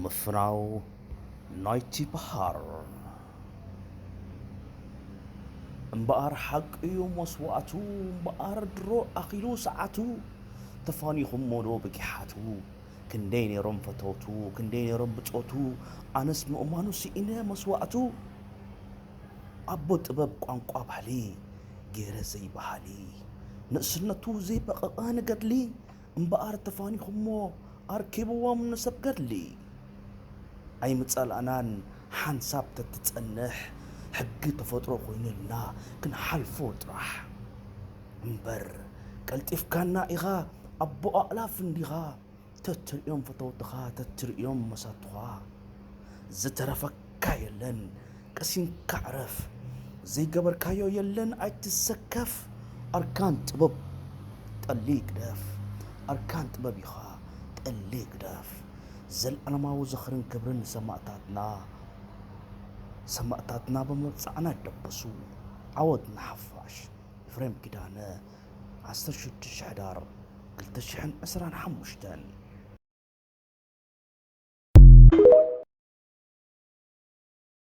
ምፍናው ናይቲ በሃር እምበኣር ሓቂዩ መስዋዕቱ እምበኣር ድሮ ኣኺሉ ሰዓቱ ተፋኒኹም ሞዶ በጊሓቱ ክንደይ ነይሮም ፈተውቱ ክንደይ ነይሮም ብጾቱ ኣነስ ምእማኑ ሲኢነ መስዋዕቱ ኣቦ ጥበብ ቋንቋ ባህሊ ገይረ ዘይበሃሊ ንእስነቱ ዘይበቐቐ ንገድሊ እምበኣር ተፋኒኹሞ ኣርኪብዎም ንሰብ ገድሊ ኣይምጸልኣናን ሓንሳብ ተትጸንሕ ሕጊ ተፈጥሮ ኮይኑልና ክንሓልፎ ጥራሕ እምበር ቀልጢፍካና ኢኻ ኣቦ ኣእላፍ እንዲኻ ተትርእዮም ፈተውትኻ ተትርእዮም መሳቱኻ ዝተረፈካ የለን ቀሲምካ ዕረፍ ዘይገበርካዮ የለን ኣይትሰከፍ ኣርካን ጥበብ ጠሊ ግደፍ ኣርካን ጥበብ ኢኻ ጠሊ ግደፍ ዘለዓለማዊ ዝኽርን ክብርን ሰማዕታትና በመብፃዕና ይደበሱ ዓወትና ሓፋሽ ኤፍሬም ኪዳነ 16 ሕዳር 2025